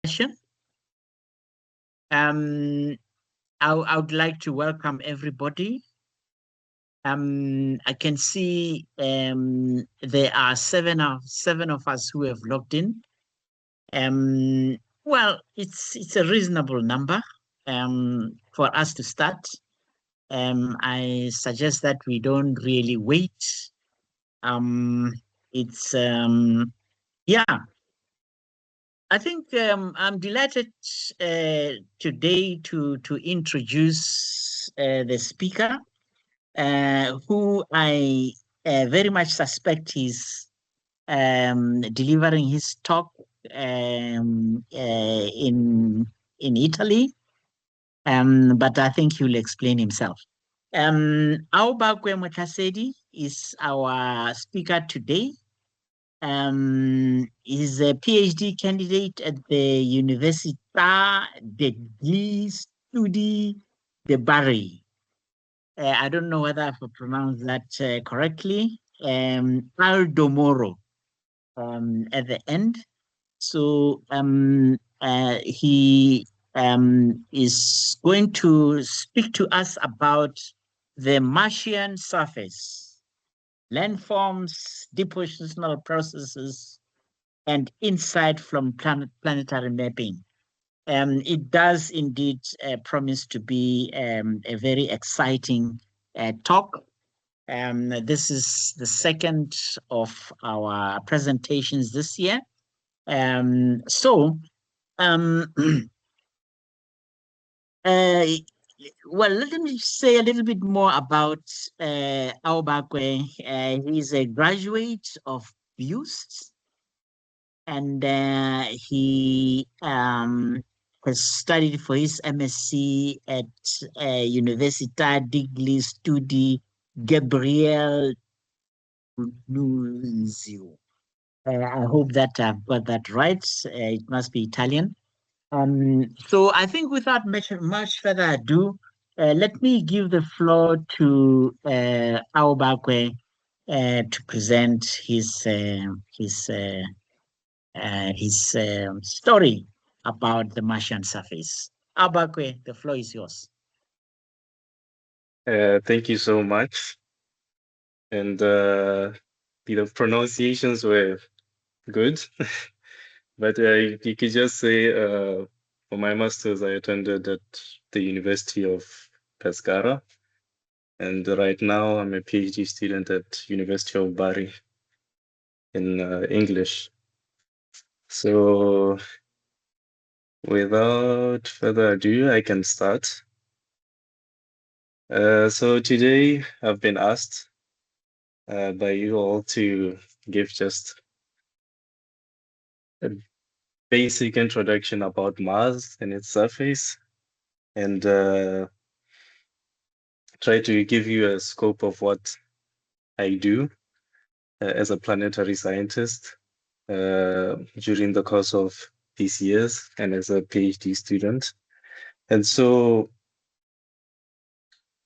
session. I would like to welcome everybody. I can see there are seven of us who have logged in. Well, it's a reasonable number for us to start. I suggest that we don't really wait. Yeah, I think I'm delighted today to introduce the speaker, who I very much suspect is delivering his talk in Italy, but I think he will explain himself. Aobakwe Motlhasedi is our speaker today. He's a PhD candidate at the Università degli Studi de Bari. I don't know whether I've pronounced that correctly. Aldomoro at the end. So he is going to speak to us about the Martian surface, landforms, depositional processes, and insight from planetary mapping. It does indeed promise to be a very exciting talk. This is the second of our presentations this year. Well, let me say a little bit more about Aobakwe. He's a graduate of BUST, and he has studied for his MSc at Università degli Studi Gabriele Nunzio. I hope that I've got that right. It must be Italian. So I think without much further ado, let me give the floor to Aobakwe to present his story about the Martian surface. Aobakwe, the floor is yours. Thank you so much. And the pronunciations were good. But you could just say, for my master's, I attended at the University of Pescara. And right now I'm a PhD student at University of Bari in English. So without further ado, I can start. So today I've been asked by you all to give just a basic introduction about Mars and its surface, and try to give you a scope of what I do as a planetary scientist during the course of these years and as a PhD student. And so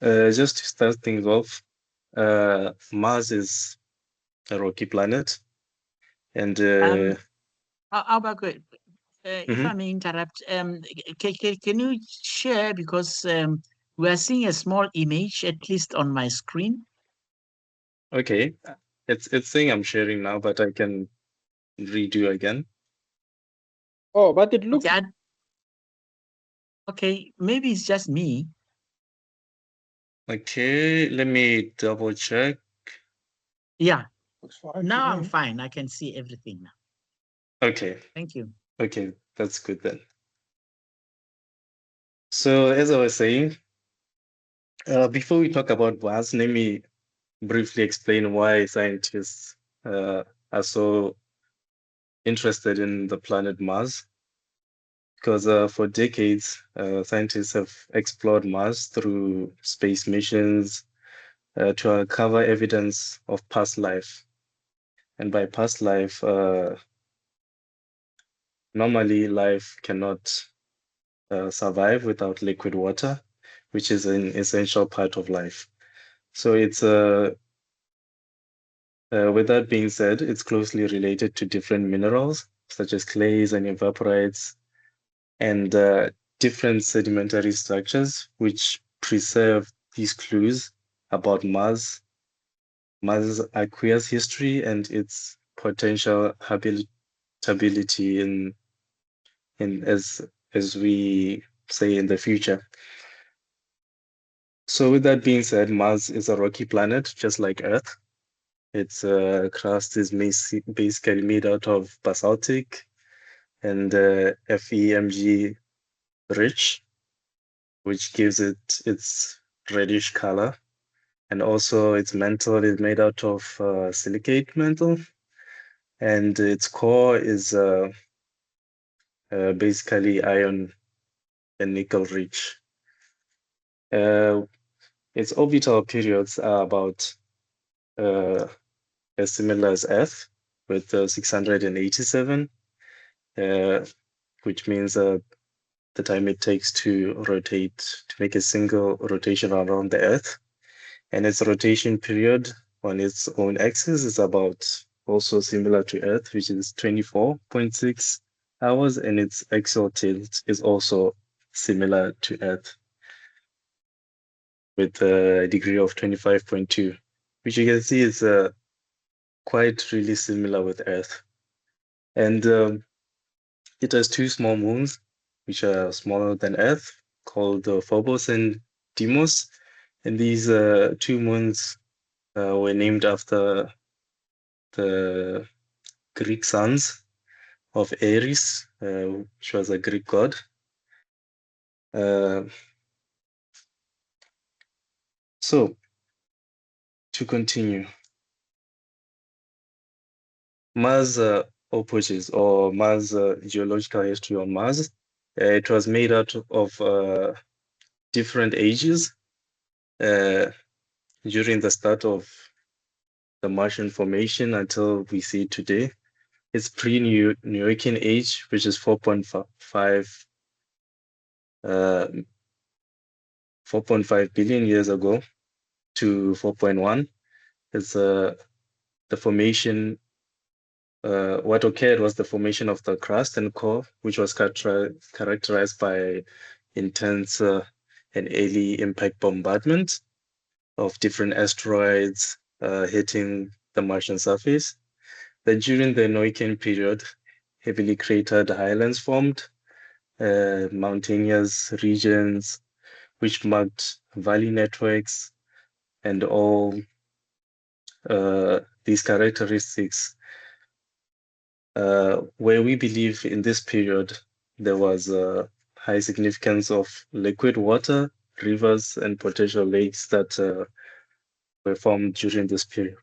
just to start things off, Mars is a rocky planet. And Aobakwe, if I may interrupt, can you share, because we are seeing a small image, at least on my screen. Okay, it's saying I'm sharing now, but I can redo again. Oh, but it looks... Okay, maybe it's just me. Okay, let me double check. Yeah, now I'm fine. I can see everything now. Okay. Thank you. Okay, that's good then. So as I was saying, before we talk about Mars, let me briefly explain why scientists are so interested in the planet Mars. Because for decades, scientists have explored Mars through space missions to uncover evidence of past life. And by past life, normally life cannot survive without liquid water, which is an essential part of life. So it's with that being said, it's closely related to different minerals such as clays and evaporites, and different sedimentary structures which preserve these clues about Mars' aqueous history and its potential habitability in as we say in the future. So with that being said, Mars is a rocky planet, just like Earth. Its crust is basically made out of basaltic and FEMG rich, which gives it its reddish color. And also its mantle is made out of silicate mantle. And its core is basically iron and nickel rich. Its orbital periods are about as similar as Earth with 687, which means the time it takes to rotate, to make a single rotation around the Earth. And its rotation period on its own axis is about also similar to Earth, which is 24.6 hours, and its axial tilt is also similar to Earth with a degree of 25.2, which you can see is quite really similar with Earth. And it has two small moons, which are smaller than Earth, called Phobos and Deimos. And these two moons were named after the Greek sons of Ares, which was a Greek god. So, to continue, Mars approaches or Mars geological history on Mars. It was made out of different ages during the start of the Martian formation until we see today. It's pre-Neoican age, which is 4.5 billion years ago to 4.1. It's the formation. What occurred was the formation of the crust and core, which was characterized by intense and early impact bombardment of different asteroids hitting the Martian surface. Then during the Neoican period, heavily cratered highlands formed, mountainous regions, which marked valley networks, and all these characteristics, where we believe in this period there was a high significance of liquid water, rivers, and potential lakes that were formed during this period.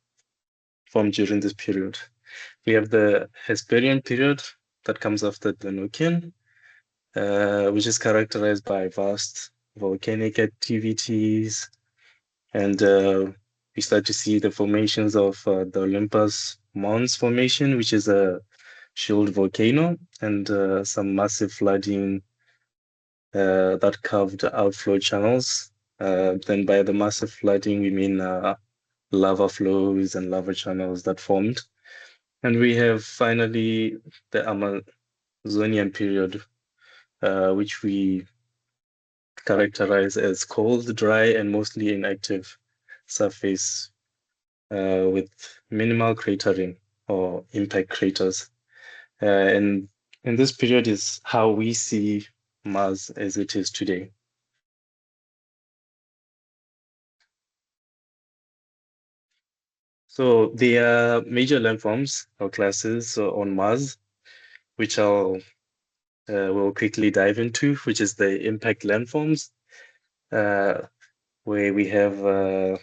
We have the Hesperian period that comes after the Nokian, which is characterized by vast volcanic activities, and we start to see the formations of the Olympus Mons Formation, which is a shield volcano, and some massive flooding that carved outflow channels. Then by the massive flooding, we mean lava flows and lava channels that formed. And we have finally the Amazonian period, which we characterize as cold, dry, and mostly inactive surface with minimal cratering or impact craters. And this period is how we see Mars as it is today. So there are major landforms or classes on Mars, which we'll quickly dive into, which is the impact landforms, where we have the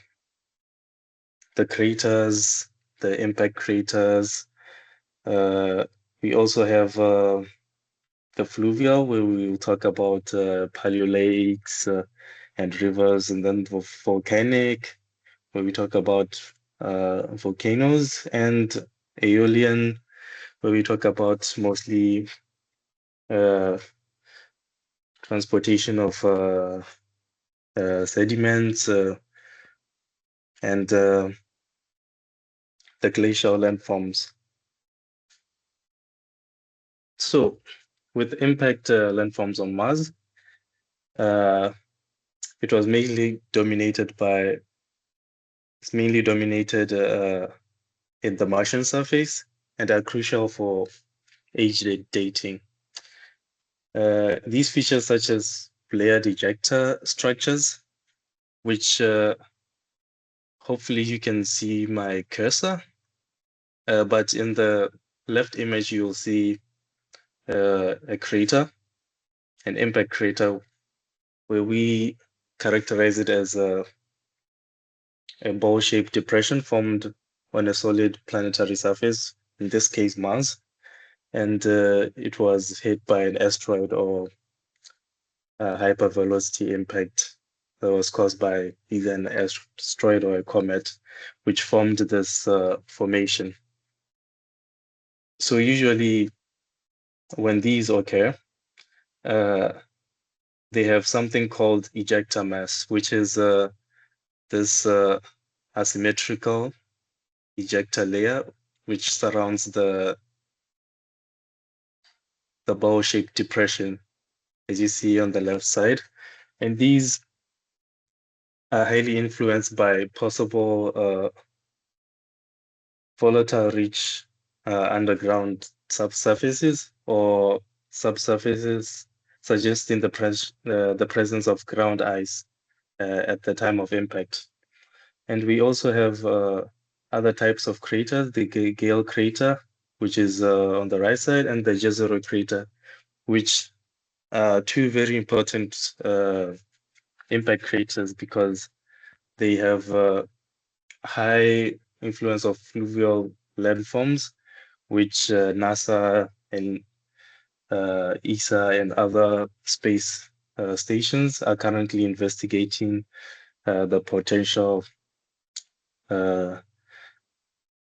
craters, the impact craters. We also have the fluvial, where we will talk about paleo lakes and rivers, and then the volcanic, where we talk about volcanoes, and aeolian, where we talk about mostly transportation of sediments and the glacial landforms. So with impact landforms on Mars, it was mainly dominated in the Martian surface and are crucial for age dating. These features such as layered ejecta structures, which hopefully you can see my cursor, but in the left image you'll see a crater, an impact crater, where we characterize it as a bowl-shaped depression formed on a solid planetary surface, in this case Mars, and it was hit by an asteroid or a hypervelocity impact that was caused by either an asteroid or a comet, which formed this formation. So usually when these occur, they have something called ejecta mass, which is this asymmetrical ejecta layer which surrounds the bowl-shaped depression, as you see on the left side. And these are highly influenced by possible volatile-rich underground subsurfaces or subsurfaces suggesting the presence of ground ice at the time of impact. And we also have other types of craters, the Gale crater, which is on the right side, and the Jezero crater, which are two very important impact craters because they have high influence of fluvial landforms, which NASA and ESA and other space stations are currently investigating the potential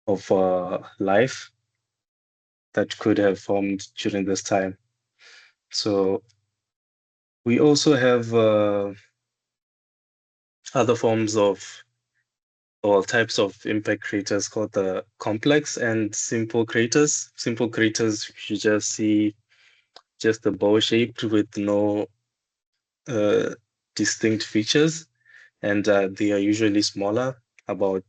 of life that could have formed during this time. So we also have other forms of or types of impact craters called the complex and simple craters. Simple craters, you just see just a bowl shaped with no distinct features, and they are usually smaller, about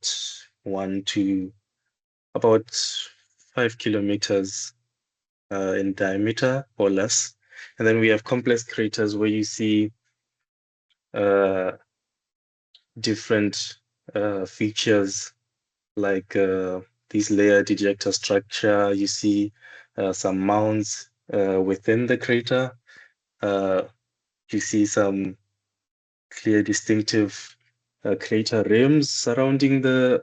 5 kilometers in diameter or less. And then we have complex craters where you see different features like these layered ejecta structure. You see some mounds within the crater. You see some clear distinctive crater rims surrounding the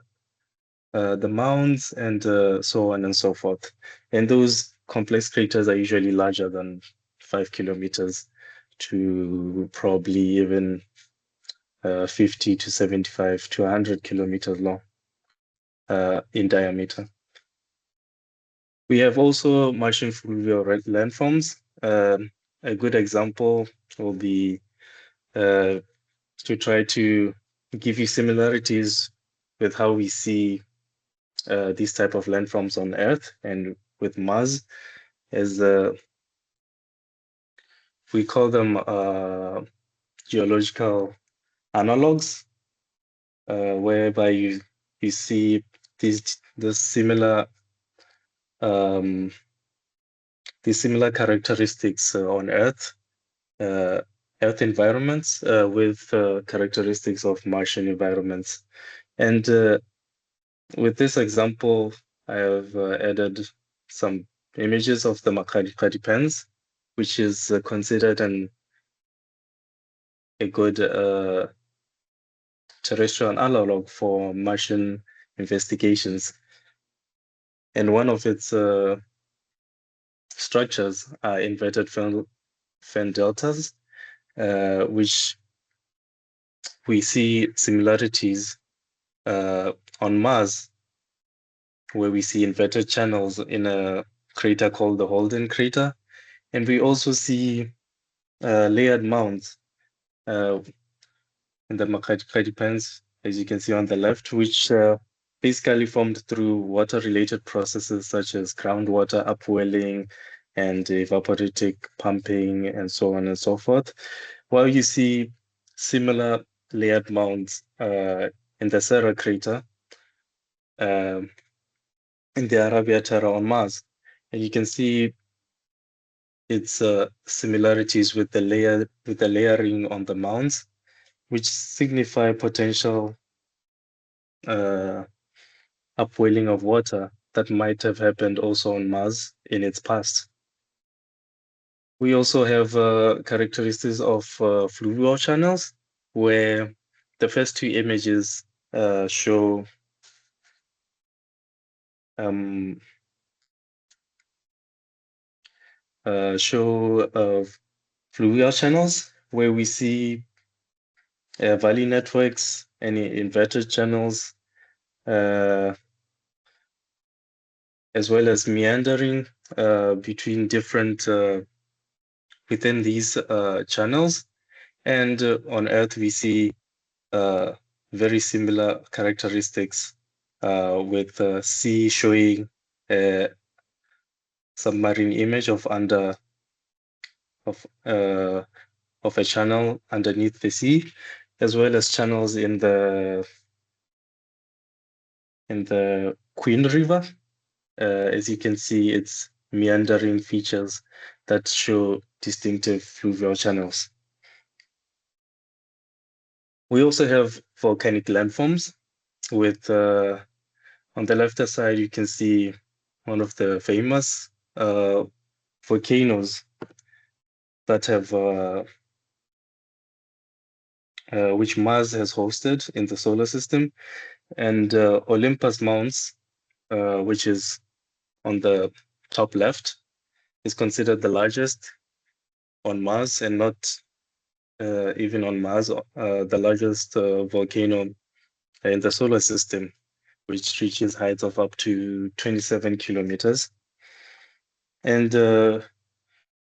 mounds and so on and so forth. And those complex craters are usually larger than 5 kilometers to probably even 50 to 75 to 100 kilometers long in diameter. We have also Martian fluvial landforms. A good example will be to try to give you similarities with how we see these type of landforms on Earth and with Mars, is we call them geological analogs, whereby you see these similar characteristics on Earth, Earth environments with characteristics of Martian environments. And with this example, I have added some images of the Makgadikgadi pens, which is considered a good terrestrial analog for Martian investigations. And one of its structures are inverted fan deltas, which we see similarities on Mars, where we see inverted channels in a crater called the Holden crater. And we also see layered mounds in the Makgadikgadi pens, as you can see on the left, which basically formed through water-related processes such as groundwater upwelling and evaporative pumping and so on and so forth. While you see similar layered mounds in the Serra crater in the Arabia Terra on Mars. And you can see its similarities with the layering on the mounds, which signify potential upwelling of water that might have happened also on Mars in its past. We also have characteristics of fluvial channels, where the first two images show fluvial channels, where we see valley networks and inverted channels, as well as meandering between different within these channels. And on Earth, we see very similar characteristics with sea showing a submarine image of a channel underneath the sea, as well as channels in the Queen River. As you can see, it's meandering features that show distinctive fluvial channels. We also have volcanic landforms with, on the left side, you can see one of the famous volcanoes that have, which Mars has hosted in the solar system, and Olympus Mounts, which is on the top left, is considered the largest on Mars, and not even on Mars, the largest volcano in the solar system, which reaches heights of up to 27 kilometers. And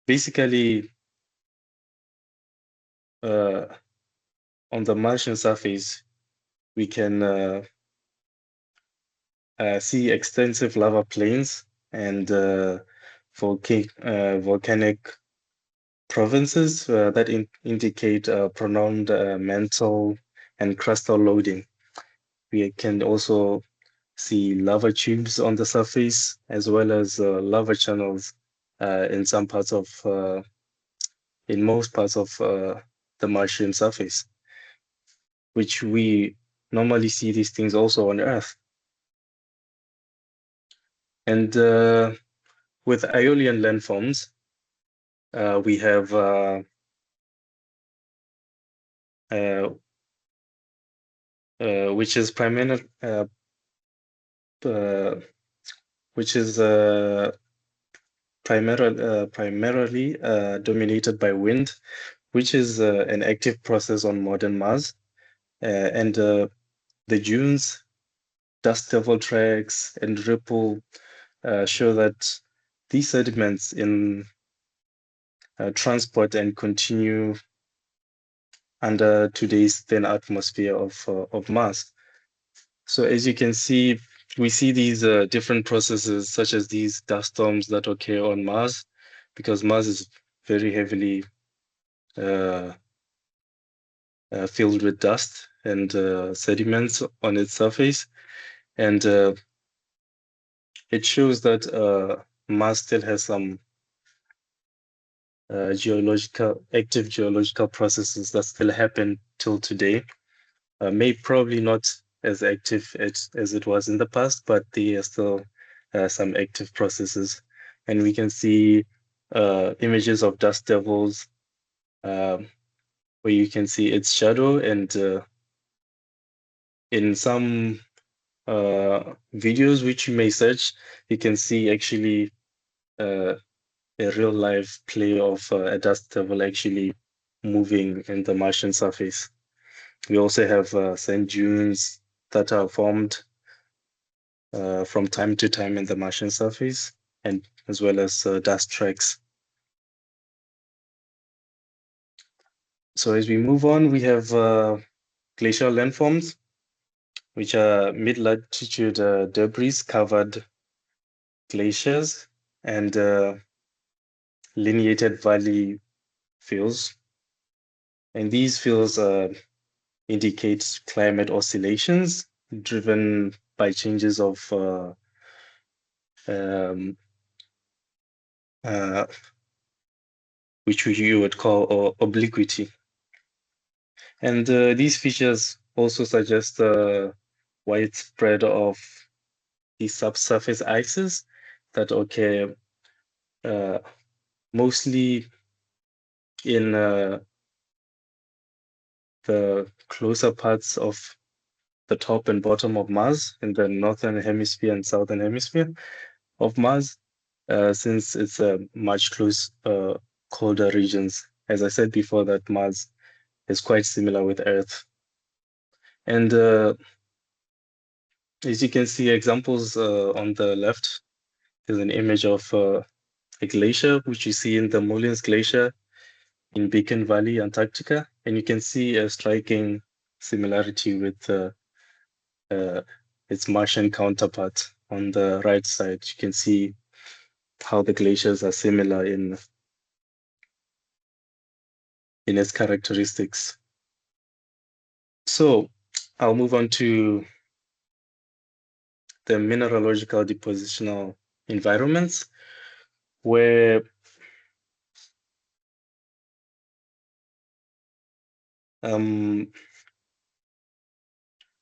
basically, on the Martian surface, we can see extensive lava plains and volcanic provinces that indicate pronounced mantle and crustal loading. We can also see lava tubes on the surface, as well as lava channels in some parts of, in most parts of the Martian surface, which we normally see these things also on Earth. And with Aeolian landforms, we have which is primarily dominated by wind, which is an active process on modern Mars. And the dunes, dust devil tracks, and ripple show that these sediments in transport and continue under today's thin atmosphere of Mars. So as you can see, we see these different processes, such as these dust storms that occur on Mars, because Mars is very heavily filled with dust and sediments on its surface. And it shows that Mars still has some active geological processes that still happen till today. Probably not as active as it was in the past, but there are still some active processes. And we can see images of dust devils where you can see its shadow, and in some videos which you may search, you can see actually a real life play of a dust devil actually moving in the Martian surface. We also have sand dunes that are formed from time to time in the Martian surface, and as well as dust tracks. So as we move on, we have glacial landforms, which are mid-latitude debris covered glaciers, and lineated valley fields. And these fields indicate climate oscillations driven by changes of which you would call obliquity. And these features also suggest widespread of the subsurface ices that occur mostly in the closer parts of the top and bottom of Mars in the northern hemisphere and southern hemisphere of Mars, since it's a much colder regions. As I said before, that Mars is quite similar with Earth. And as you can see, examples on the left, there's an image of a glacier, which you see in the Mullins Glacier in Beacon Valley, Antarctica. And you can see a striking similarity with its Martian counterpart on the right side. You can see how the glaciers are similar in its characteristics. So I'll move on to the mineralogical depositional environments, where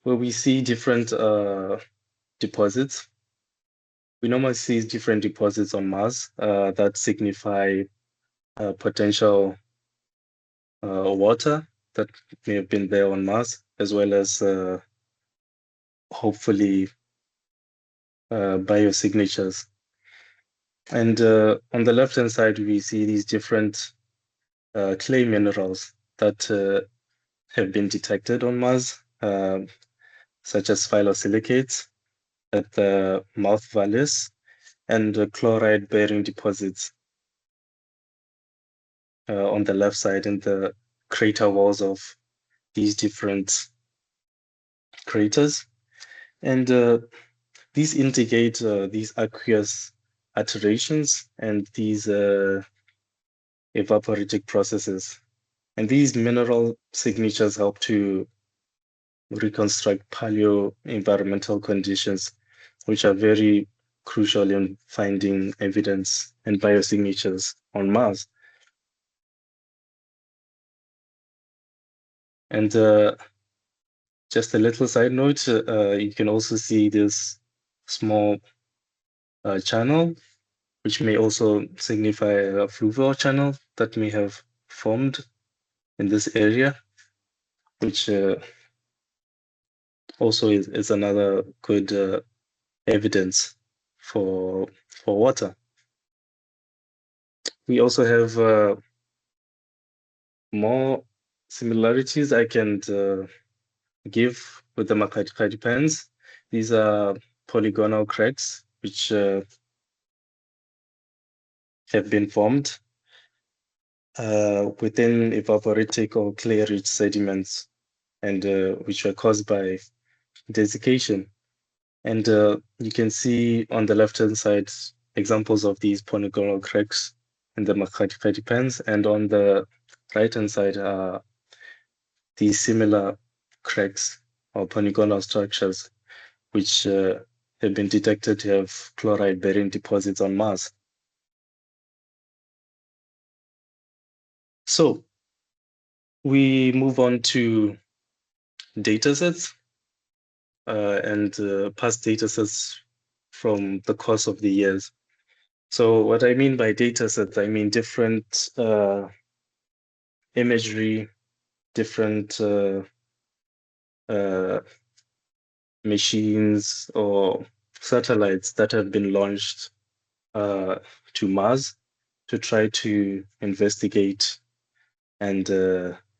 we see different deposits. We normally see different deposits on Mars that signify potential water that may have been there on Mars, as well as hopefully biosignatures. And on the left-hand side, we see these different clay minerals that have been detected on Mars, such as phyllosilicates at the mouth valleys and chloride-bearing deposits on the left side in the crater walls of these different craters. And these indicate these aqueous alterations and these evaporitic processes. And these mineral signatures help to reconstruct paleo-environmental conditions, which are very crucial in finding evidence and biosignatures on Mars. And just a little side note, you can also see this small channel, which may also signify a fluvial channel that may have formed in this area, which also is another good evidence for water. We also have more similarities I can give with the Makati pans. These are polygonal cracks which have been formed within evaporitic or clay-rich sediments, and which were caused by desiccation. And you can see on the left-hand side examples of these polygonal cracks in the Makati pans, and on the right-hand side are these similar cracks or polygonal structures which have been detected to have chloride-bearing deposits on Mars. So we move on to datasets and past datasets from the course of the years. So what I mean by datasets, I mean different imagery, different machines or satellites that have been launched to Mars to try to investigate and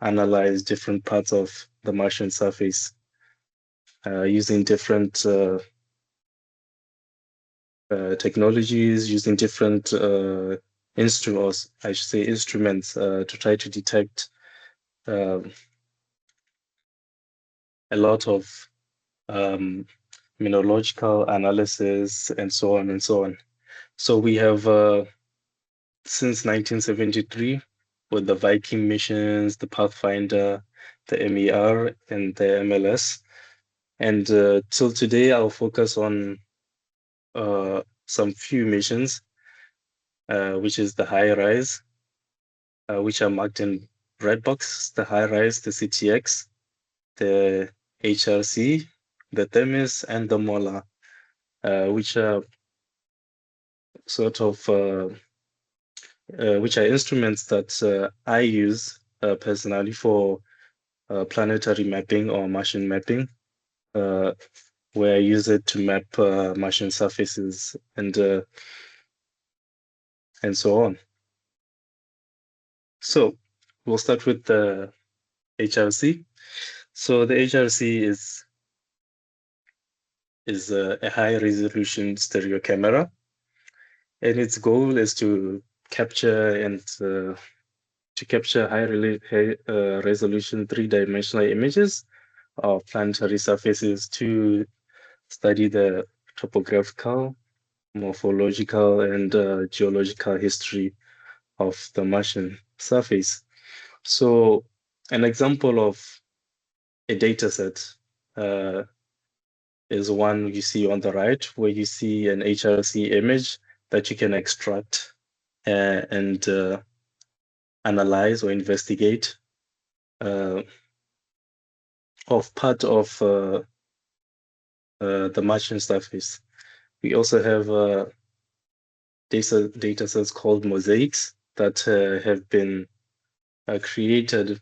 analyze different parts of the Martian surface using different technologies, using different instruments, I should say instruments, to try to detect a lot of mineralogical analysis and so on and so on. So we have since 1973 with the Viking missions, the Pathfinder, the MER, and the MLS. And till today, I'll focus on some few missions, which is the high rise, which are marked in red box, the high rise, the CTX, the HRC, the Themis, and the Mola, which are sort of which are instruments that I use personally for planetary mapping or Martian mapping, where I use it to map Martian surfaces and so on. So we'll start with the HRC. So the HRC is a high resolution stereo camera, and its goal is to capture high resolution three-dimensional images of planetary surfaces to study the topographical, morphological, and geological history of the Martian surface. So an example of a data set is one you see on the right, where you see an HRC image that you can extract and analyze or investigate of part of the Martian surface. We also have data sets called mosaics that have been created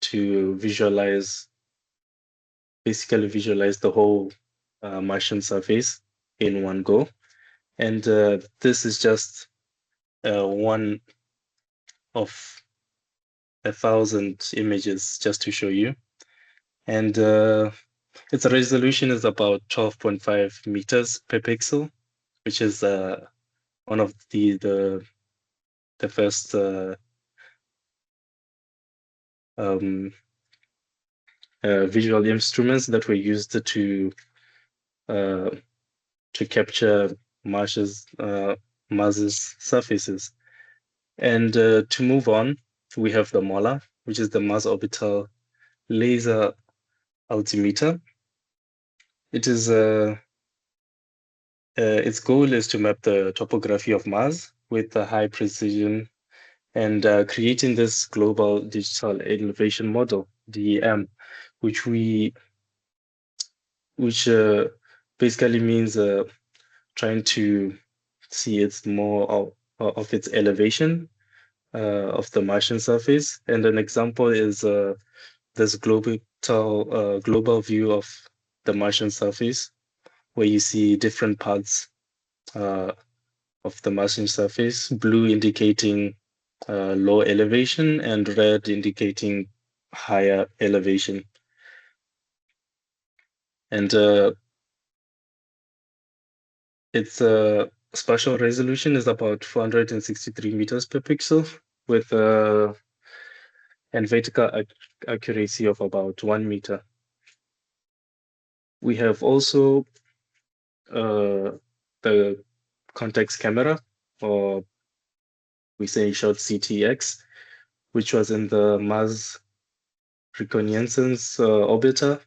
to basically visualize the whole Martian surface in one go. And this is just one of 1,000 images just to show you. And its resolution is about 12.5 meters per pixel, which is one of the first visual instruments that were used to capture Mars's surfaces. And to move on, we have the MOLA, which is the Mars Orbital Laser Altimeter. It is its goal is to map the topography of Mars with a high precision and creating this global digital elevation model, DEM, which basically means trying to see its more of its elevation of the Martian surface. And an example is this global view of the Martian surface, where you see different parts of the Martian surface, blue indicating low elevation and red indicating higher elevation. And its spatial resolution is about 463 meters per pixel with and vertical accuracy of about 1 meter. We have also the context camera, or we say in short CTX, which was in the Mars Reconnaissance Orbiter,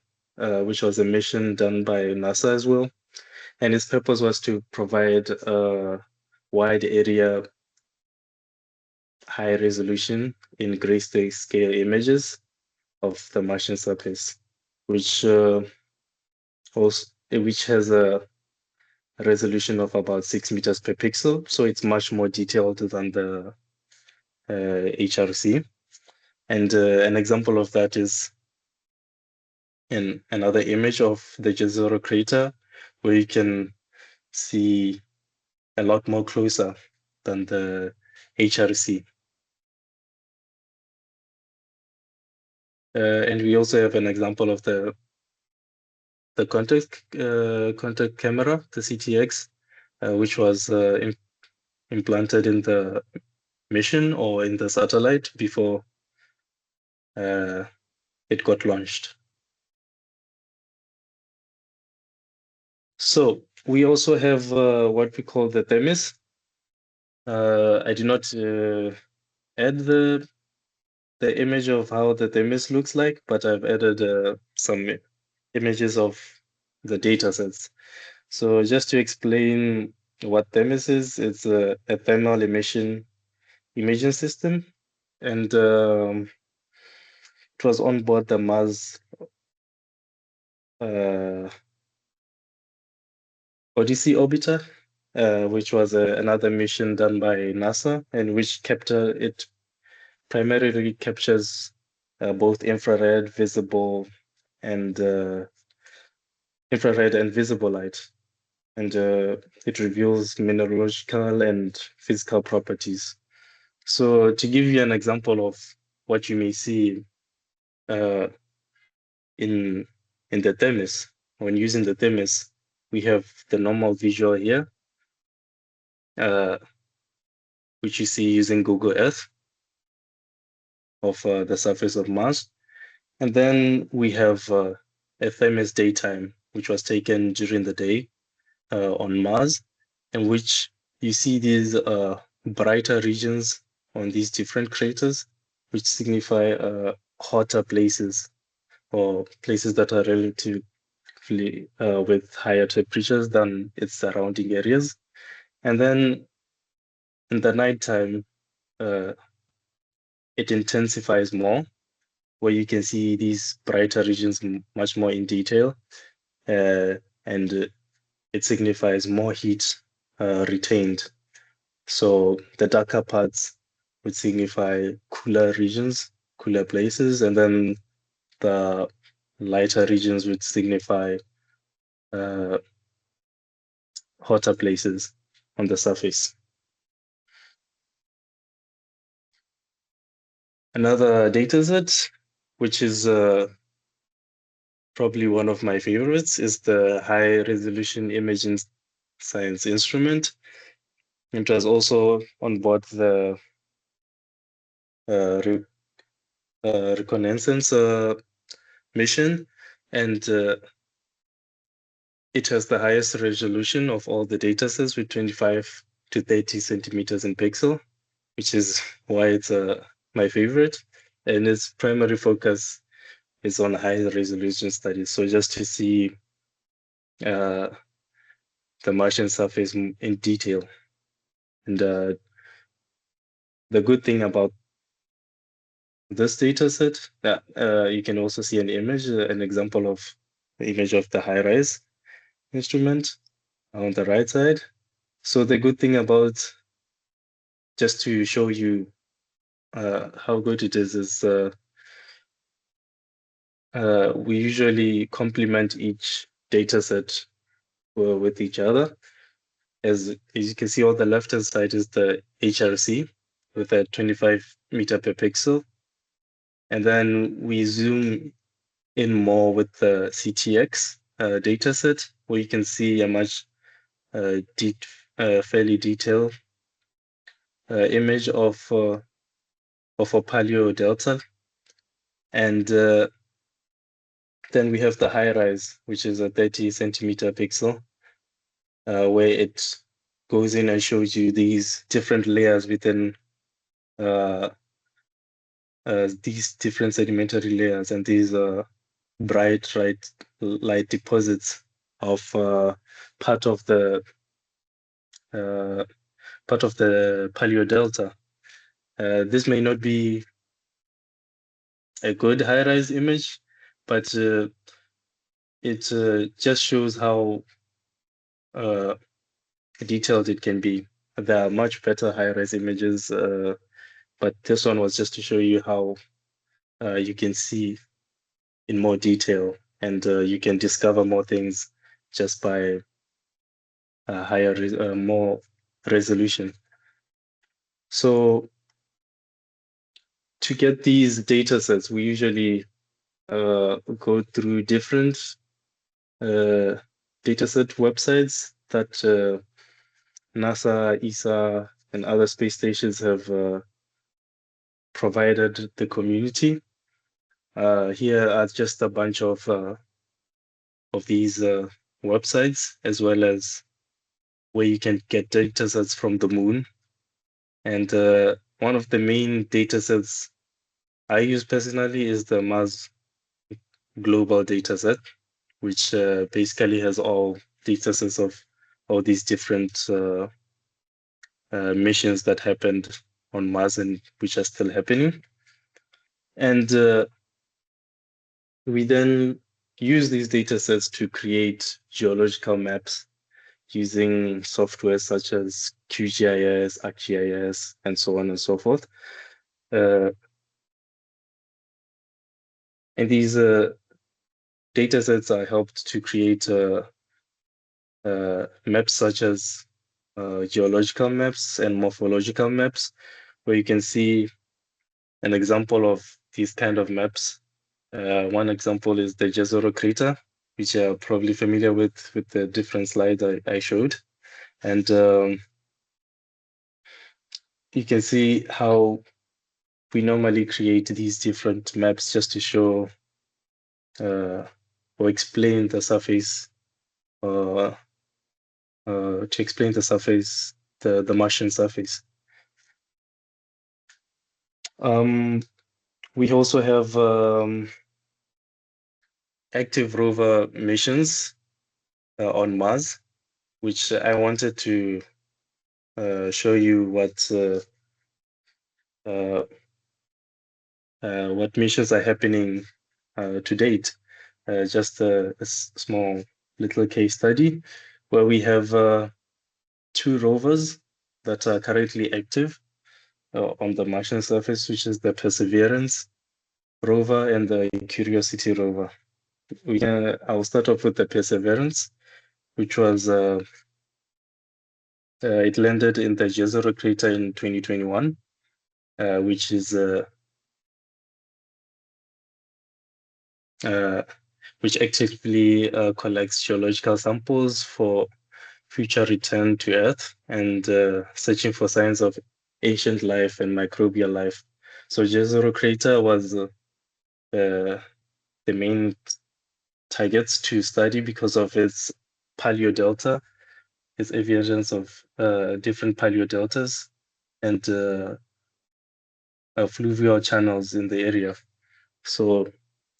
which was a mission done by NASA as well. And its purpose was to provide wide area, high resolution in grayscale images of the Martian surface, which has a resolution of about 6 meters per pixel. So it's much more detailed than the HRC. And an example of that is in another image of the Jezero crater, where you can see a lot more closer than the HRC. And we also have an example of the contact camera, the CTX, which was implanted in the mission or in the satellite before it got launched. So we also have what we call the Themis, I did not add the image of how the Themis looks like, but I've added some images of the data sets. So just to explain what Themis is, it's a thermal imaging system, and it was on board the Mars Odyssey orbiter, which was another mission done by NASA, and which it primarily captures both infrared, and infrared and visible light, and it reveals mineralogical and physical properties. So to give you an example of what you may see in the Themis, when using the Themis, we have the normal visual here, which you see using Google Earth of the surface of Mars. And then we have a Themis daytime, which was taken during the day on Mars, in which you see these brighter regions on these different craters, which signify hotter places, or places that are relatively with higher temperatures than its surrounding areas. And then in the nighttime, it intensifies more, where you can see these brighter regions much more in detail, and it signifies more heat retained. So the darker parts would signify cooler regions, cooler places, and then the lighter regions would signify hotter places on the surface. Another dataset, which is probably one of my favorites, is the High Resolution Imaging Science Instrument. It was also on board the reconnaissance mission, and it has the highest resolution of all the datasets with 25 to 30 centimeters in pixel, which is why it's my favorite. And its primary focus is on high resolution studies. So just to see the Martian surface in detail. And the good thing about this data set, you can also see an image, an example of the image of the high-rise instrument on the right side. So the good thing about, just to show you how good it is we usually complement each data set with each other. As you can see, on the left-hand side is the HRC with a 25 meter per pixel. And then we zoom in more with the CTX dataset, where you can see a much fairly detailed image of a paleo delta. And then we have the high rise, which is a 30 centimeter pixel, where it goes in and shows you these different layers within these different sedimentary layers and these bright light deposits of part of the paleo delta. This may not be a good high-rise image, but it just shows how detailed it can be. There are much better high-res images, but this one was just to show you how you can see in more detail, and you can discover more things just by more resolution. So to get these data sets, we usually go through different dataset websites that NASA, ESA, and other space stations have provided the community. Here are just a bunch of these websites, as well as where you can get datasets from the moon. And one of the main data sets I use personally is the Mars global data set, which basically has all data sets of all these different missions that happened on Mars and which are still happening. And we then use these data sets to create geological maps using software such as QGIS, ArcGIS, and so on and so forth. And these data sets are helped to create maps such as geological maps and morphological maps, where you can see an example of these kind of maps. One example is the Jezero crater, which you're probably familiar with the different slides I showed. And you can see how we normally create these different maps just to show or explain the surface, to explain the surface, the Martian surface. We also have active rover missions on Mars, which I wanted to show you what missions are happening to date. Just a small little case study where we have 2 rovers that are currently active on the Martian surface, which is the Perseverance rover and the Curiosity rover. I'll start off with the Perseverance, which was it landed in the Jezero crater in 2021, which is which actively collects geological samples for future return to Earth and searching for signs of ancient life and microbial life. So Jezero crater was the main targets to study because of its paleodelta, its evidence of different paleodeltas and fluvial channels in the area. So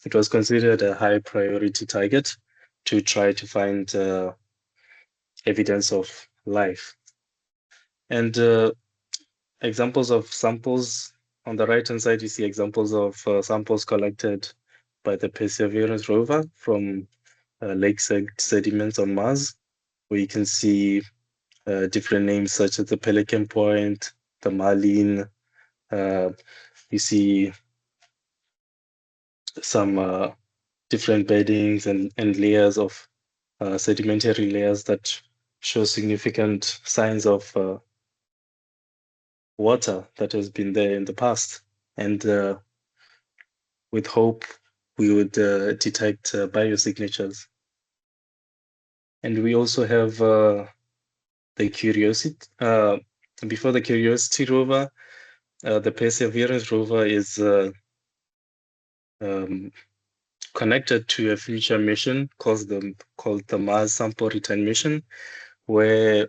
it was considered a high priority target to try to find evidence of life. And examples of samples on the right hand side, you see examples of samples collected by the Perseverance rover from lake sediments on Mars, where you can see different names such as the Pelican Point, the Marlin. You see some different beddings and layers of sedimentary layers that show significant signs of water that has been there in the past. And with hope, we would detect biosignatures. And we also have the Curiosity. Before the Curiosity rover, the Perseverance rover is connected to a future mission called the Mars Sample Return Mission, where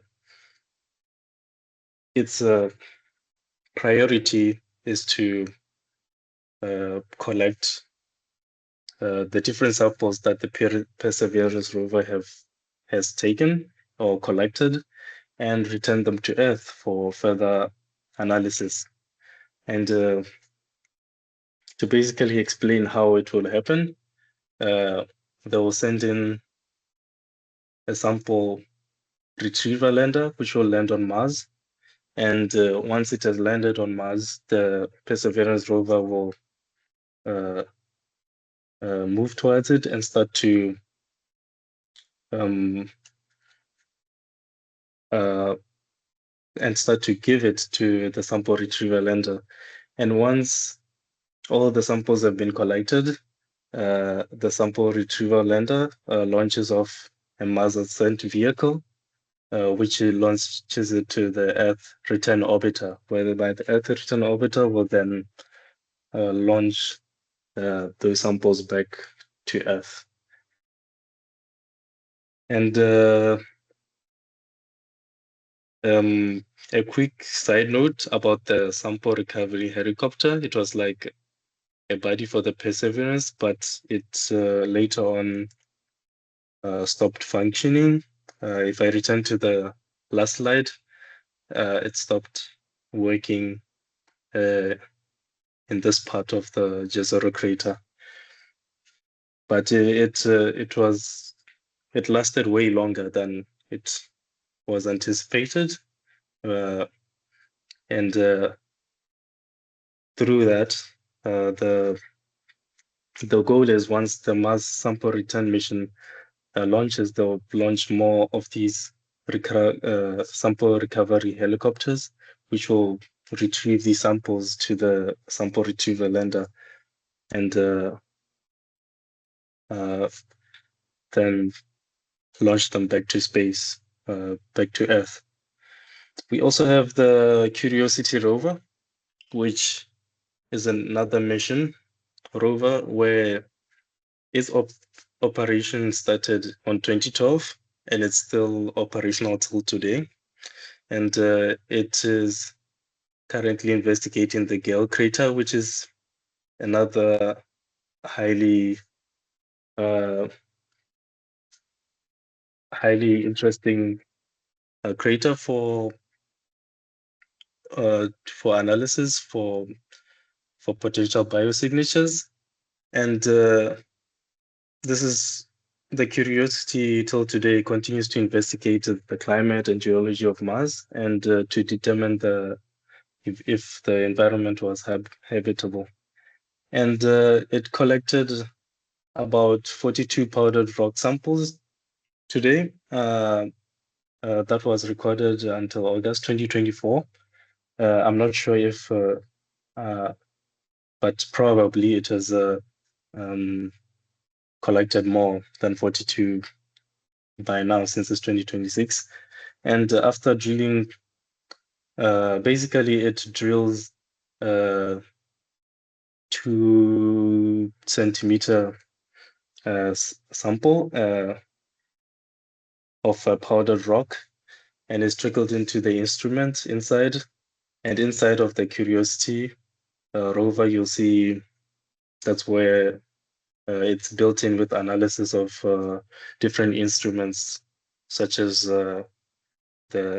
its priority is to collect the different samples that the Perseverance rover has taken or collected and return them to Earth for further analysis. And to basically explain how it will happen, they will send in a sample retrieval lander, which will land on Mars. And once it has landed on Mars, the Perseverance rover will move towards it and start to give it to the sample retrieval lander. And once all the samples have been collected, the sample retrieval lander launches off a Mars ascent vehicle, which launches it to the Earth return orbiter, whereby the Earth return orbiter will then launch those samples back to Earth. And a quick side note about the sample recovery helicopter. It was like a body for the Perseverance, but it later on stopped functioning. If I return to the last slide, it stopped working in this part of the Jezero crater. But it lasted way longer than it was anticipated, and through that, the goal is once the Mars sample return mission launches, they'll launch more of these sample recovery helicopters, which will retrieve these samples to the sample retriever lander, and then launch them back to space, back to Earth. We also have the Curiosity rover, which is another mission rover where its operation started on 2012 and it's still operational till today. And it is currently investigating the Gale crater, which is another highly interesting crater for analysis for potential biosignatures. And this is the Curiosity till today continues to investigate the climate and geology of Mars and to determine if the environment was habitable. And it collected about 42 powdered rock samples today. That was recorded until August 2024. I'm not sure if, but probably it has collected more than 42 by now since it's 2026. And after drilling, basically it drills 2 centimeter sample of powdered rock and is trickled into the instrument inside. And inside of the Curiosity rover, you'll see that's where it's built in with analysis of different instruments, such as the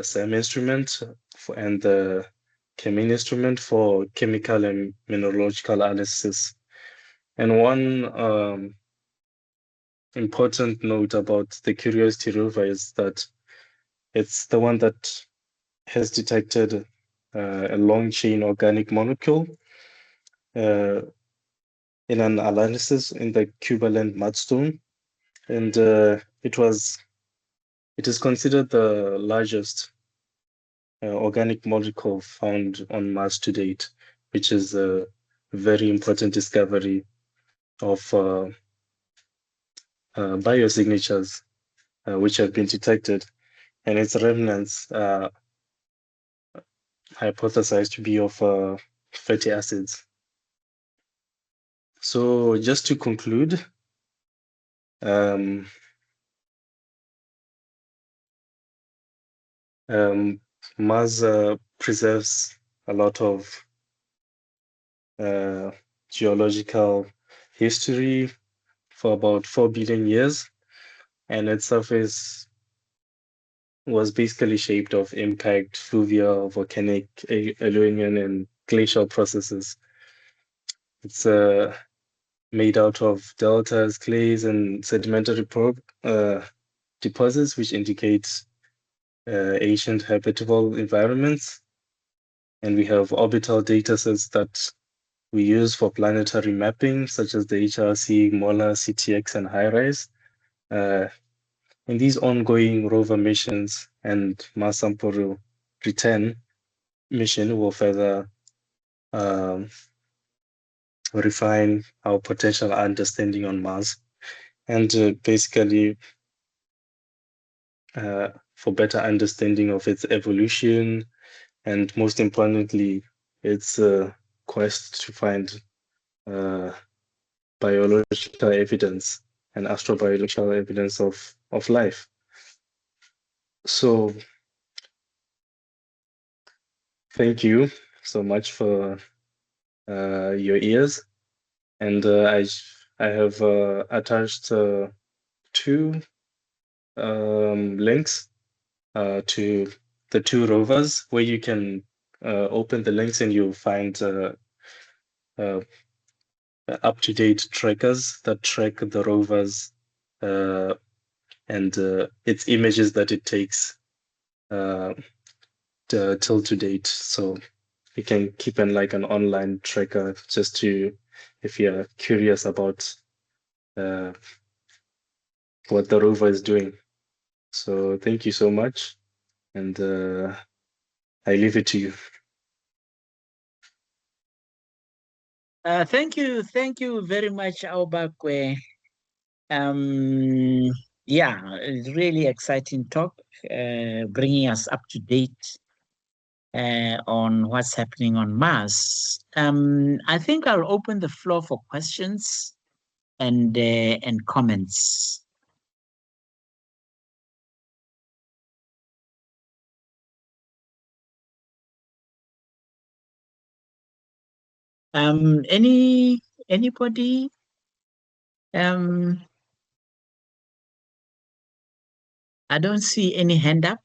SAM instrument and the ChemIn instrument for chemical and mineralogical analysis. And one important note about the Curiosity rover is that it's the one that has detected a long chain organic molecule in an analysis in the Cubaland mudstone, and it is considered the largest organic molecule found on Mars to date, which is a very important discovery of biosignatures which have been detected, and its remnants hypothesized to be of fatty acids. So just to conclude, Mars preserves a lot of geological history for about 4 billion years, and its surface was basically shaped of impact, fluvial, volcanic, alluvial, and glacial processes. It's made out of deltas, clays, and sedimentary deposits, which indicate ancient habitable environments. And we have orbital data sets that we use for planetary mapping, such as the HRC, MOLA, CTX, and HiRISE. In these ongoing rover missions and Mars sample return mission will further refine our potential understanding on Mars and basically for better understanding of its evolution and most importantly its quest to find biological evidence and astrobiological evidence of life. So thank you so much for your ears. And I have attached two links to the two rovers where you can open the links and you'll find up-to-date trackers that track the rovers and its images that it takes till to date. So you can keep an online tracker just to, if you're curious about what the rover is doing. So thank you so much, and I leave it to you. Thank you very much, Aobakwe. Yeah, it's really exciting talk, bringing us up to date on what's happening on Mars. I think I'll open the floor for questions and comments. Anybody? I don't see any hand up.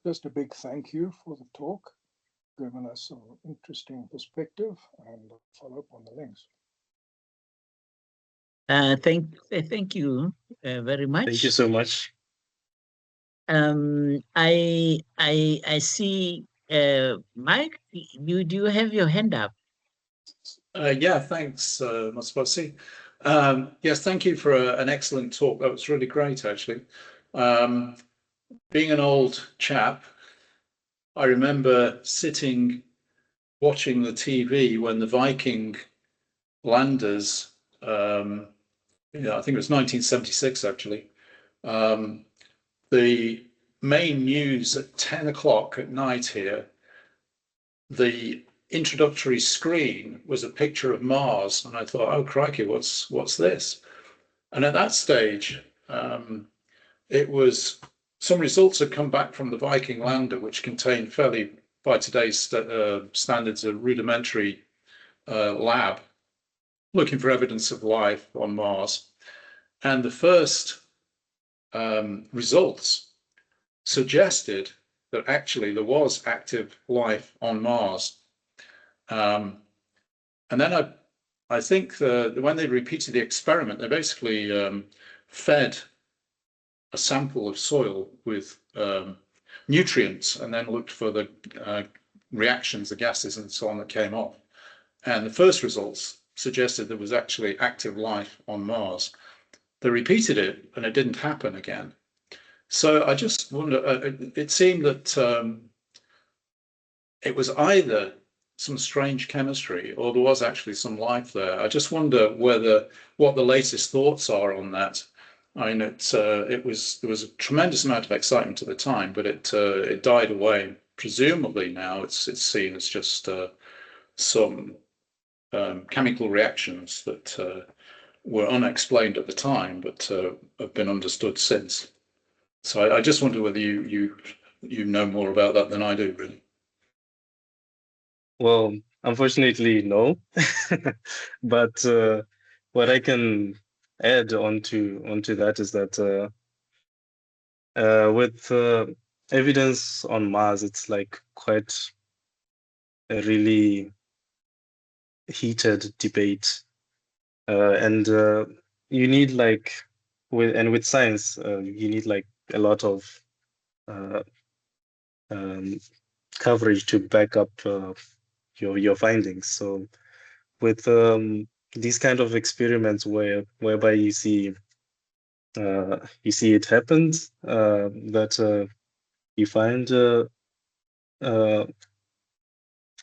Just a big thank you for the talk, given us some interesting perspective, and follow up on the links. Thank you very much. Thank you so much. I see Mike. Do you have your hand up? Yeah, thanks, Motlhasedi. Yes, thank you for an excellent talk. That was really great, actually. Being an old chap, I remember sitting watching the TV when the Viking landers, I think it was 1976, actually. The main news at 10 o'clock at night here, the introductory screen was a picture of Mars, and I thought, oh crikey, what's this? And at that stage, it was some results had come back from the Viking lander, which contained fairly, by today's standards, a rudimentary lab looking for evidence of life on Mars. And the first results suggested that actually there was active life on Mars. And then I think when they repeated the experiment, they basically fed a sample of soil with nutrients and then looked for the reactions, the gases and so on that came off. And the first results suggested there was actually active life on Mars. They repeated it and it didn't happen again. So I just wonder, it seemed that it was either some strange chemistry or there was actually some life there. I just wonder what the latest thoughts are on that. I mean, there was a tremendous amount of excitement at the time, but it died away. Presumably now it's seen as just some chemical reactions that were unexplained at the time, but have been understood since. So I just wonder whether you know more about that than I do, really. Well, unfortunately, no. But what I can add onto that is that with evidence on Mars, it's like quite a really heated debate, and you need with science, you need like a lot of coverage to back up your findings. So with these kind of experiments whereby you see it happens, that you find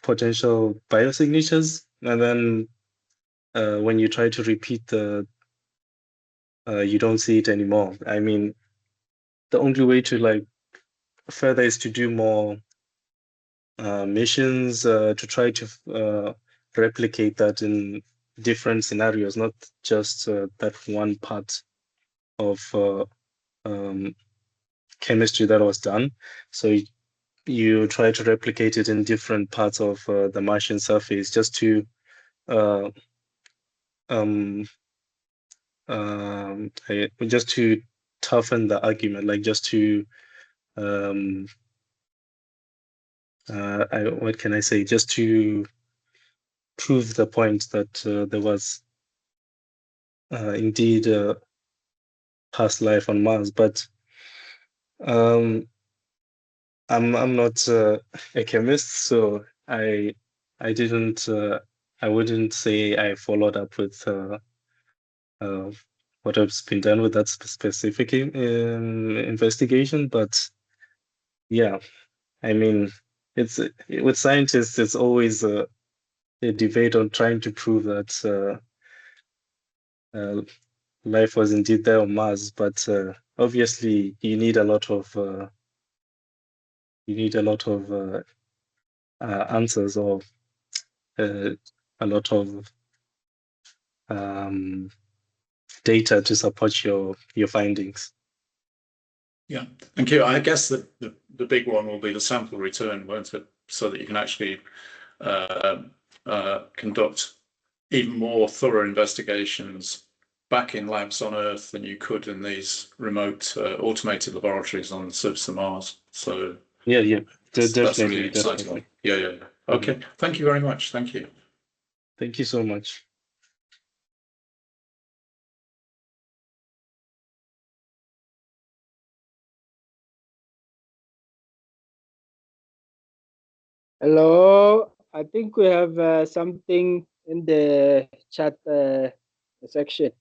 potential biosignatures, and then when you try to repeat you don't see it anymore. I mean, the only way to like further is to do more missions to try to replicate that in different scenarios, not just that one part of chemistry that was done. So you try to replicate it in different parts of the Martian surface just to just to toughen the argument, like just to what can I say? Just to prove the point that there was indeed past life on Mars. But I'm not a chemist, so I wouldn't say I followed up with what has been done with that specific investigation. But yeah, I mean, it's with scientists, it's always a debate on trying to prove that life was indeed there on Mars. But obviously, you need a lot of answers, or a lot of data to support your findings. Yeah, thank you. I guess the big one will be the sample return, won't it? So that you can actually conduct even more thorough investigations back in labs on Earth than you could in these remote automated laboratories on the surface of Mars. So yeah, that's really definitely. exciting. Yeah. Okay, Thank you very much. Thank you. Thank you so much. Hello, I think we have something in the chat section.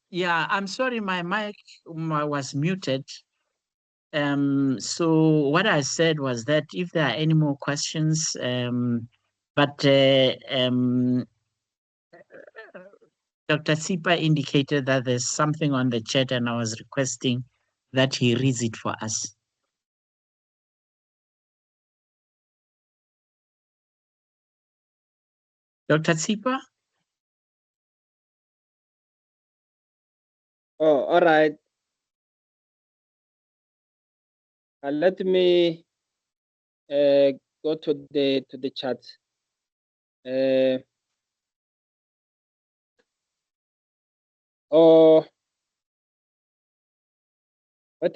Yeah, I'm sorry, my mic was muted. So what I said was that if there are any more questions, but Dr. Sipa indicated that there's something on the chat, and I was requesting that he reads it for us. Dr. Sipa? Oh, all right. Let me go to the chat. What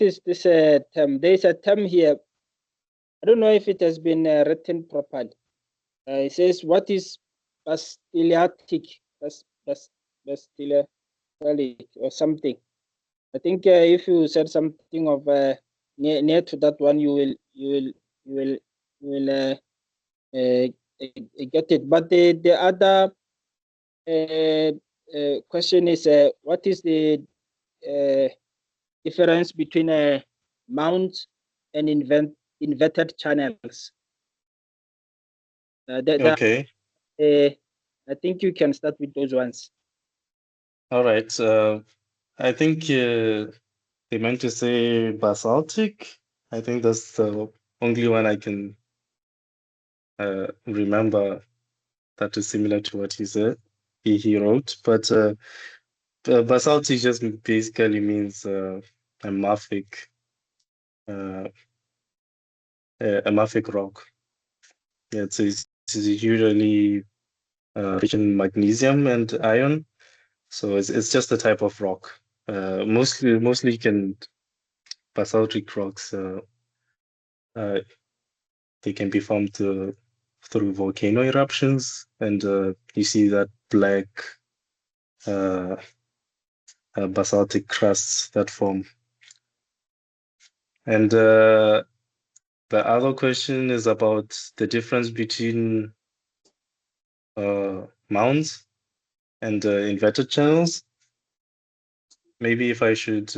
is this term? There is a term here. I don't know if it has been written properly. It says, what is bastiliatic? Bastiliatic or something. I think if you said something of near to that one, you will get it. But the other question is, what is the difference between a mount and inverted channels? Okay. I think you can start with those ones. All right. I think they meant to say basaltic. I think that's the only one I can remember that is similar to what he said. He wrote, but basaltic just basically means a mafic rock. Yeah, it's usually rich in magnesium and iron, so it's just a type of rock. Mostly basaltic rocks. They can be formed through volcano eruptions, and you see that black basaltic crusts that form. And the other question is about the difference between mounds and inverted channels. Maybe if I should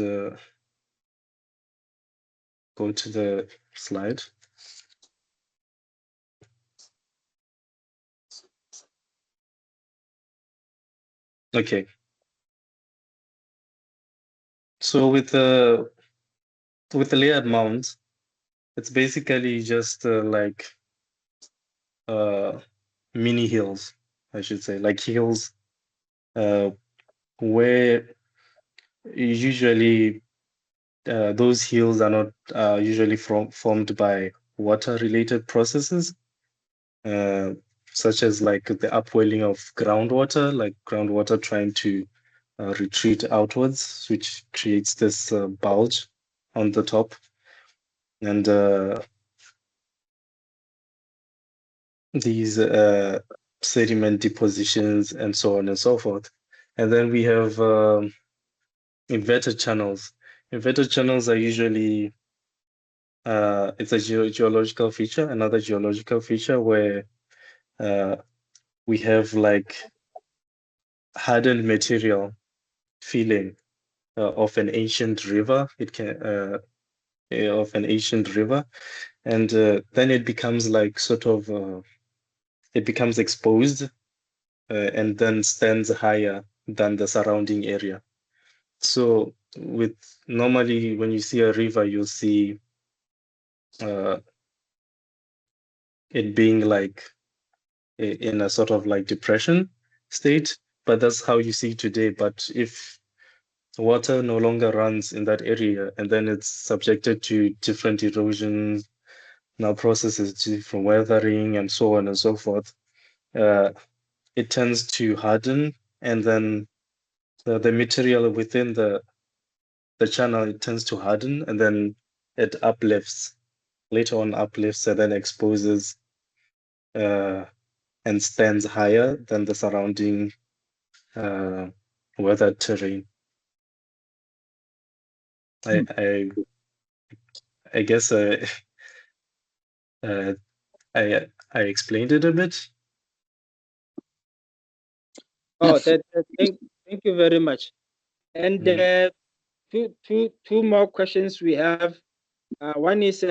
go to the slide. Okay. So with the layered mounds, it's basically just like mini hills, I should say, like hills where usually those hills are not usually formed by water-related processes, such as like the upwelling of groundwater, like groundwater trying to retreat outwards, which creates this bulge on the top. And these sediment depositions and so on and so forth. And then we have inverted channels. Inverted channels are usually it's a geological feature, another geological feature where we have like hardened material feeling of an ancient river. It can of an ancient river, and then it becomes like sort of it becomes exposed and then stands higher than the surrounding area. So with normally when you see a river, you'll see it being like in a sort of like depression state, but that's how you see today. But if water no longer runs in that area and then it's subjected to different erosions, now processes different weathering and so on and so forth, it tends to harden, and then the material within the channel, it tends to harden, and then it uplifts, later on uplifts and then exposes and stands higher than the surrounding weathered terrain. I guess I explained it a bit. Oh, thank you very much. And two more questions we have. One is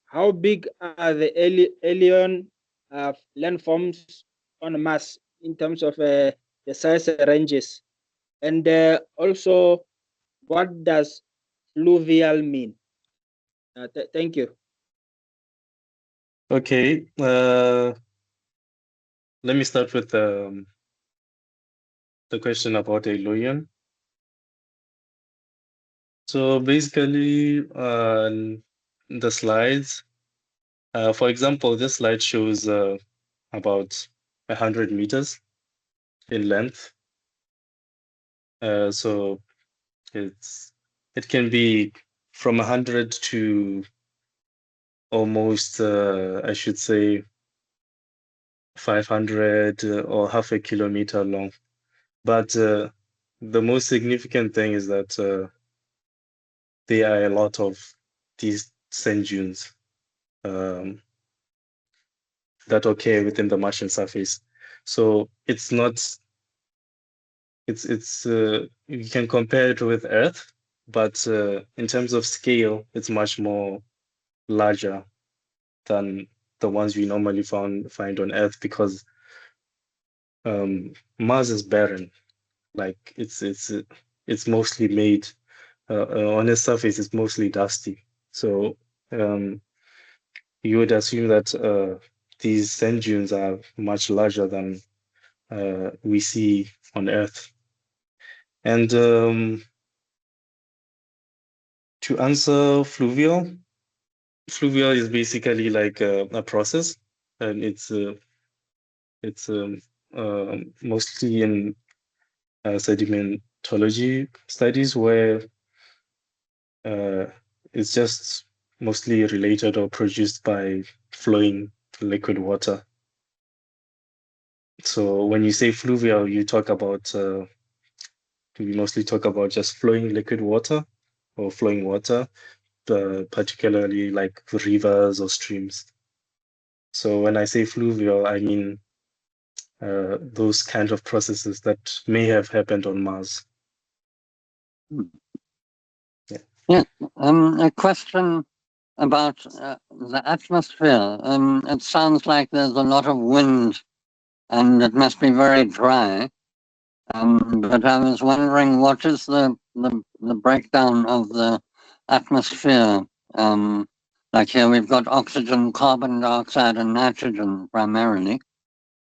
how big are the alien landforms on Mars in terms of the size ranges? And also, what does fluvial mean? Thank you. Okay. Let me start with the question about alien. So basically, the slides, for example, this slide shows about 100 meters in length. So it can be from 100 to almost, I should say, 500 or half a kilometer long. But the most significant thing is that there are a lot of these sand dunes that occur within the Martian surface. So it's not, you can compare it with Earth, but in terms of scale, it's much more larger than the ones we normally find on Earth, because Mars is barren. Like it's mostly made on its surface. It's mostly dusty. So you would assume that these sand dunes are much larger than we see on Earth. And to answer fluvial is basically like a process, and it's mostly in sedimentology studies, where it's just mostly related or produced by flowing liquid water. So when you say fluvial, you talk about we mostly talk about just flowing liquid water or flowing water, particularly like rivers or streams. So when I say fluvial, I mean those kind of processes that may have happened on Mars. Yeah. A question about the atmosphere. It sounds like there's a lot of wind and it must be very dry. But I was wondering, what is the breakdown of the atmosphere? Like here we've got oxygen, carbon dioxide, and nitrogen primarily.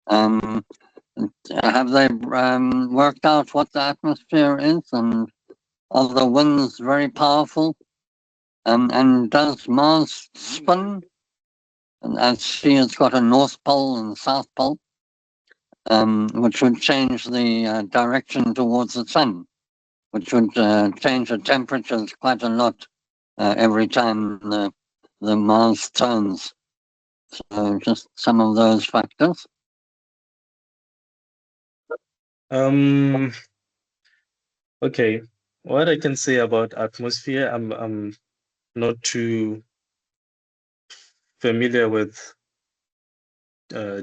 Have they worked out what the atmosphere is, and are the winds very powerful? And does Mars spin? And I see it's got a north pole and south pole, which would change the direction towards the sun, which would change the temperatures quite a lot every time the Mars turns. So just some of those factors. Okay. What I can say about atmosphere, I'm not too familiar with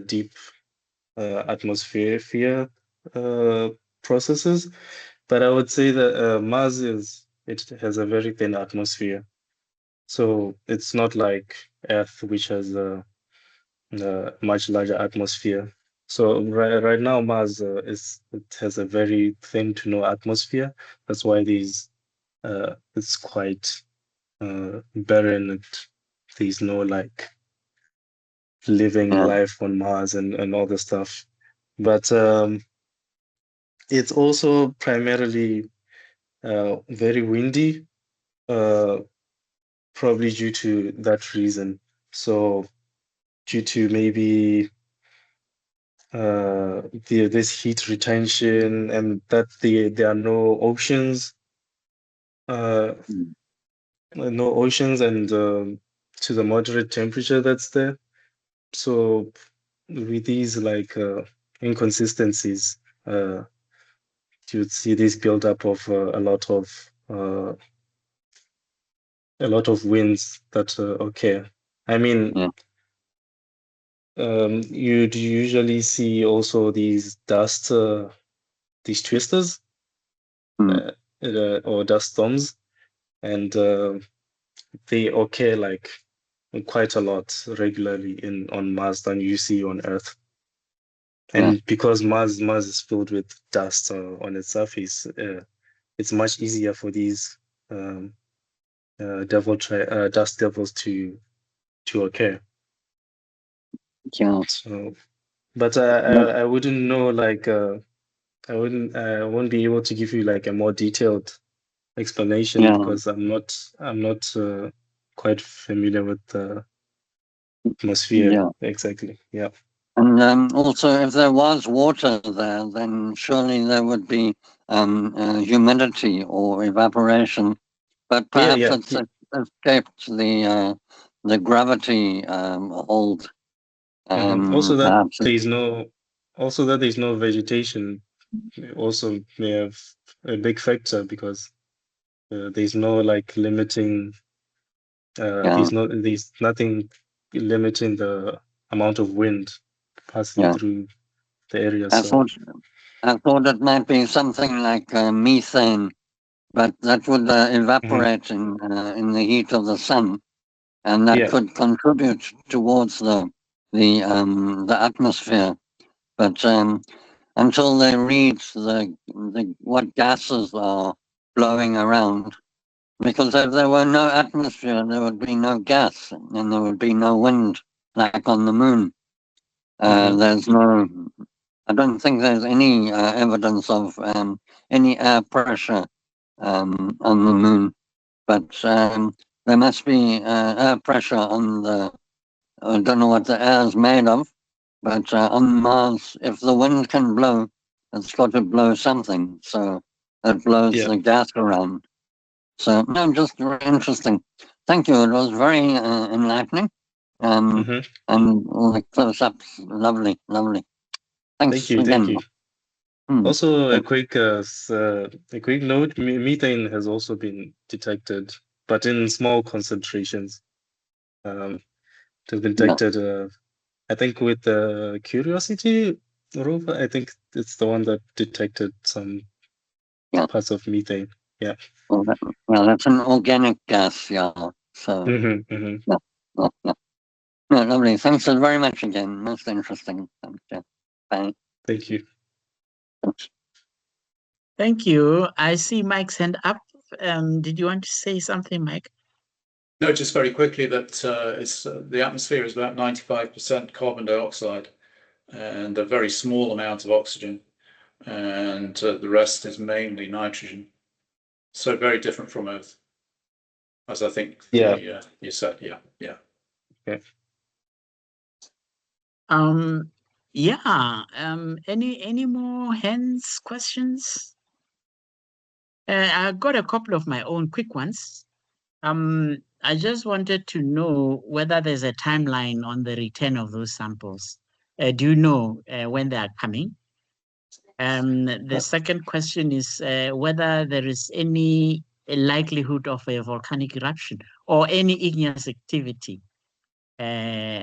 deep atmosphere processes, but I would say that Mars it has a very thin atmosphere, so it's not like Earth, which has a much larger atmosphere. So right now Mars it has a very thin to no atmosphere. That's why it's quite barren. There's no like living life on Mars and all the stuff. But it's also primarily very windy, probably due to that reason. So due to maybe this heat retention and that there are no oceans, no oceans, and to the moderate temperature that's there. So with these like inconsistencies, you'd see this buildup of a lot of winds that occur. I mean, you'd usually see also these these twisters or dust storms, and they occur like quite a lot regularly on Mars than you see on Earth. And because Mars is filled with dust on its surface, it's much easier for these dust devils to occur. Yeah. So, but I wouldn't know like I won't be able to give you like a more detailed explanation because I'm not quite familiar with the atmosphere exactly. Yeah. And also, if there was water there, then surely there would be humidity or evaporation. But perhaps it's escaped the gravity hold. Also that perhaps there's no vegetation also may have a big factor because there's no like limiting there's nothing limiting the amount of wind passing through the area. I thought it might be something like methane, but that would evaporate in the heat of the sun, and that could contribute towards the atmosphere. But until they read what gases are blowing around, because if there were no atmosphere, there would be no gas, and there would be no wind, like on the moon. There's no. I don't think there's any evidence of any air pressure on the moon, but there must be air pressure on I don't know what the air is made of, but on Mars, if the wind can blow, it's got to blow something, so it blows the gas around. So, no, just very interesting. Thank you. It was very enlightening. And all the close-ups, lovely. Thanks again. Thank you. Also, a quick note: methane has also been detected, but in small concentrations. It has been detected, I think, with the Curiosity rover. I think it's the one that detected some parts of methane. Yeah. Well, that's an organic gas, So. No, lovely. Thanks very much again. Most interesting. Bye. Thank you. Thank you. I see Mike's hand up. Did you want to say something, Mike? No, just very quickly that the atmosphere is about 95% carbon dioxide and a very small amount of oxygen, and the rest is mainly nitrogen. So very different from Earth, as I think you said. Yeah. Okay. Yeah. Any more hands, questions? I got a couple of my own quick ones. I just wanted to know whether there's a timeline on the return of those samples. Do you know when they are coming? The second question is whether there is any likelihood of a volcanic eruption or any igneous activity on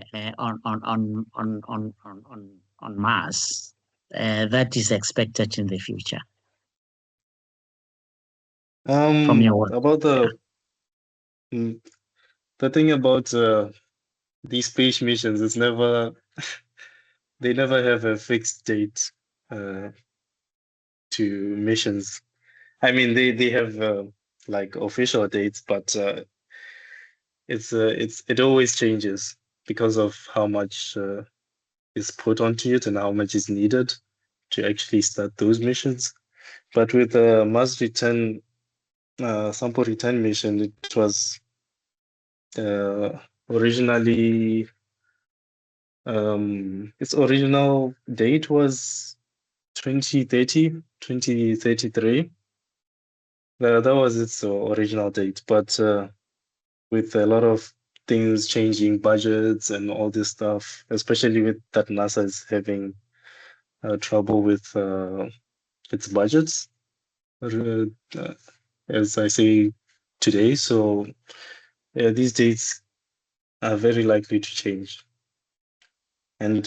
Mars that is expected in the future. From your work. About the thing about these space missions is they never have a fixed date to missions. I mean, they have like official dates, but it always changes because of how much is put onto it and how much is needed to actually start those missions. But with the Mars return sample return mission, it was originally its original date was 2033. That was its original date, but with a lot of things changing, budgets and all this stuff, especially with that NASA is having trouble with its budgets, as I say today. So these dates are very likely to change. And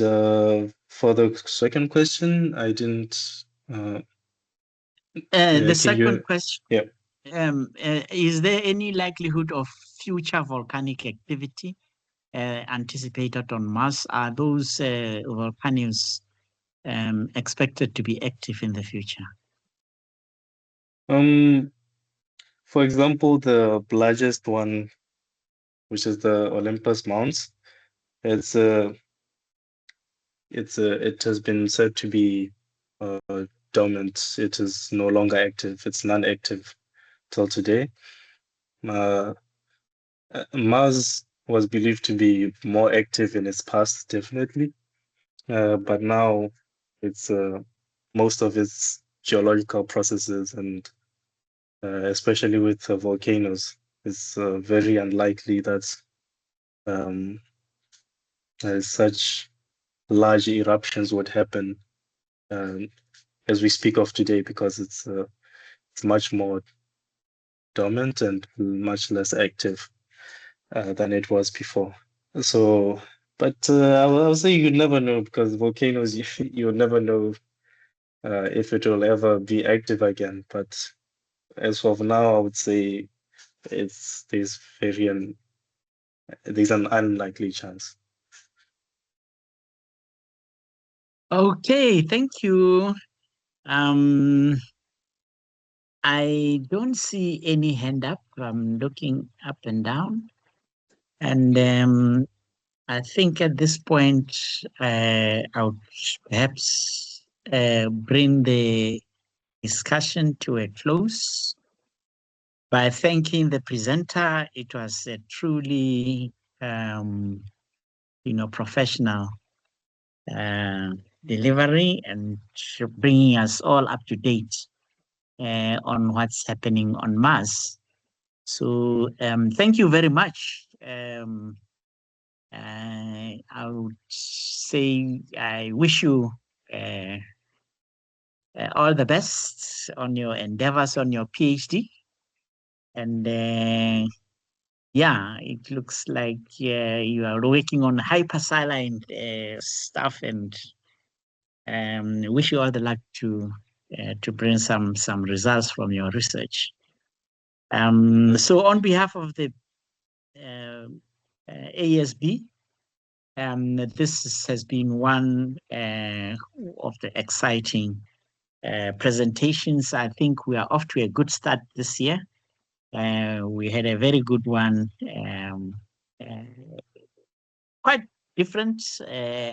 for the second question, I didn't. The second question. Yeah. Is there any likelihood of future volcanic activity anticipated on Mars? Are those volcanoes expected to be active in the future? For example, the largest one, which is the Olympus Mounds, it has been said to be dormant. It is no longer active. It's non-active till today. Mars was believed to be more active in its past, definitely, but now it's most of its geological processes and especially with volcanoes, it's very unlikely that such large eruptions would happen as we speak of today, because it's much more dormant and much less active than it was before. So, but I'll say you never know, because volcanoes, you'll never know if it will ever be active again. But as of now, I would say there's an unlikely chance. Okay, thank you. I don't see any hand up. I'm looking up and down. And I think at this point, I would perhaps bring the discussion to a close by thanking the presenter. It was a truly, professional delivery and bringing us all up to date on what's happening on Mars. So thank you very much. I would say I wish you all the best on your endeavors on your PhD. And yeah, it looks like you are working on hypersaline stuff, and wish you all the luck to bring some results from your research. So on behalf of the ASB, this has been one of the exciting presentations. I think we are off to a good start this year. We had a very good one, quite different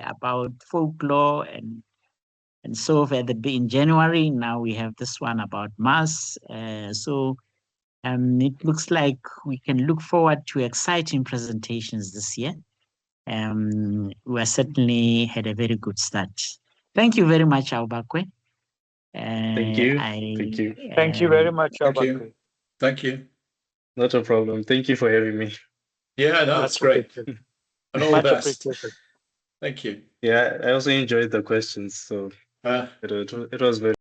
about folklore and so in January. Now we have this one about Mars. So it looks like we can look forward to exciting presentations this year. We certainly had a very good start. Thank you very much, Aobakwe. Thank you. Thank you. Thank you very much, Aobakwe. Thank you. Not a problem. Thank you for having me. Yeah, no, that's great. And all the best. Thank you. Yeah, I also enjoyed the questions. So it was very